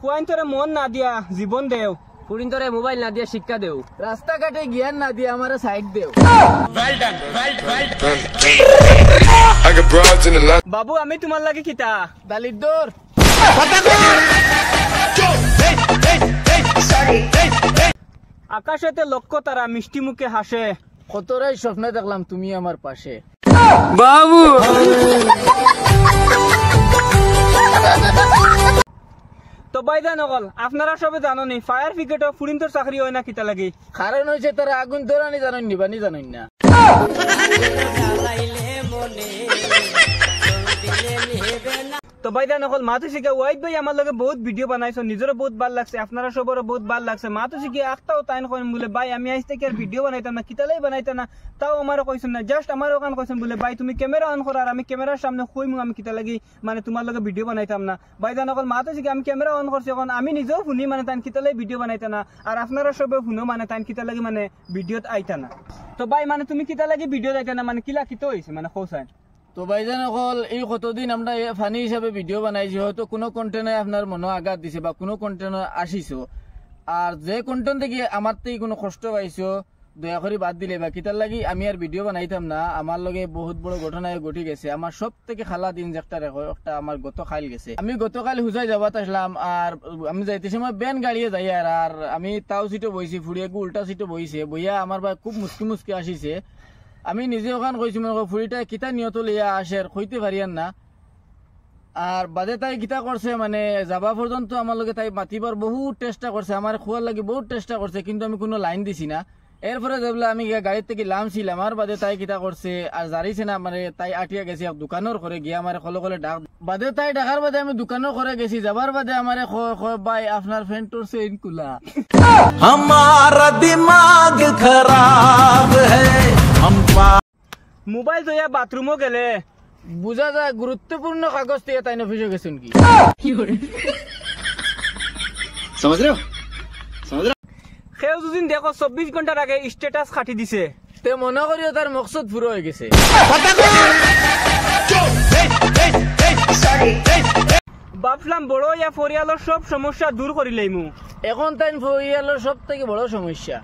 ফুয়াইন তোরে মন না দিয়া জীবন দেও, ফুরিন তোরে মোবাইল না দিয়া শিক্ষা দেও, রাস্তাঘাটে জ্ঞান না দিয়া আমারে সাইড দেও। বাবু আমি তোমার লাগে কিতা দালিদ্দর আকাশেতে লক্ষ্য তারা মিষ্টি মুখে হাসে, কতরাই স্বপ্নে দেখলাম তুমি আমার পাশে। বাবু তো বাইদান নকল আপনারা সবে জানোনি ফায়ার ব্রিগেডও ফুরিন্তর চাকরি হয় না কিতা লাগি, কারণ হয়েছে তারা আগুন ধরানি জানেন নিবানি জানেন না। তো বাইদান নকল মাতো শিখে ওয়াইদ ভাই আমার লগে বহুত ভিডিও বানাইছো, নিজেরও বহুত ভাল লাগছে, আপনারা সবারও বহুত ভাল লাগছে। মাতো শিখে আখটাও তাইন কইন বলে ভাই আমি আজ থেকে আর ভিডিও বানাইতাম না, কিতালাই বানাইতাম না, তাও আমারও কইছেন না, জাস্ট আমারও কান কইছেন বলে ভাই তুমি ক্যামেরা অন করো আর আমি ক্যামেরার সামনে কইমু আমি কিতা লাগি মানে তোমার লগে ভিডিও বানাইতাম না। বাইদান নকল মাতো শিখে আমি ক্যামেরা অন করছি, এখন আমি নিজেও শুনি মানে তাইন কিতালাই ভিডিও বানাইতা না, আর আপনারা সবাই শুনো মানে তাইন কিতা লাগি মানে ভিডিওত আইতা না। তো ভাই মানে তুমি কিতা লাগি ভিডিও আইতা না মানে কিলা কিতো হইছে মানে কৌসাইন। তো ভাইজান অকল এই কতদিন আমরা ফানি হিসাবে ভিডিও বানাইছি, হয়তো কোনো কন্টেন্টে আপনার মনে আঘাত দিছে বা কোনো কন্টেন্ট আসিছো, আর যে কন্টেন্ট থেকে আমার থেকে কোনো কষ্ট পাইছো দয়া করে বাদ দিলে বা কিতার লাগি আমি আর ভিডিও বানাইতাম না। আমার লগে বহুত বড় ঘটনা ঘটে গেছে, আমার সব থেকে খালা দিন একটা একটা আমার গতকাল গেছে। আমি গতকাল হুজাই যাবাত আসলাম, আর আমি যাইতে সময় বেন গাড়িয়ে যাই আর আমি তাও সিটে বইছি, ফুড়িয়ে উল্টা সিটে বইছে, বইয়া আমার ভাই খুব মুসকি মুসকি আসিছে। আমি নিজে ওখান কইছি মনে ফুড়িটা কিতা নিয়ত লইয়া আসে কইতে পারিয়ান না, আর বাদে তাই কিতা করছে মানে যাবা পর্যন্ত আমার লগে তাই মাতিবার বহুত চেষ্টা করছে, আমার খোয়ার লাগে বহুত চেষ্টা করছে, কিন্তু আমি কোনো লাইন দিছি না। এরপরে যেগুলো আমি গাড়ির থেকে লামছিলাম আর বাদে তাই কিতা করছে আর জারিছে না মানে তাই আটিয়া গেছি দোকানের করে গিয়ে আমার কলে কলে ডাক, বাদে তাই ডাকার বাদে আমি দোকানের করে গেছি, যাবার বাদে আমার ভাই আপনার ফ্রেন্ডটোর চেইন কুলা। हमारा दिमाग खराब है हम মোবাইল তো বাথরুমও গেলে বুঝা যায় গুরুত্বপূর্ণ কাগজ দিয়ে তাই অফিসে গেছেন কি समझ रहे हो সেও দুদিন দেখো 24 ঘন্টার আগে স্ট্যাটাস খাটি দিছে, তে মনে করিও তার মকসদ পুরো হয়ে গেছে। ভাবলাম বড় ইয়া পরিয়ালের সব সমস্যা দূর করিলেই মু, এখন তাই পরিয়ালের সব থেকে বড় সমস্যা।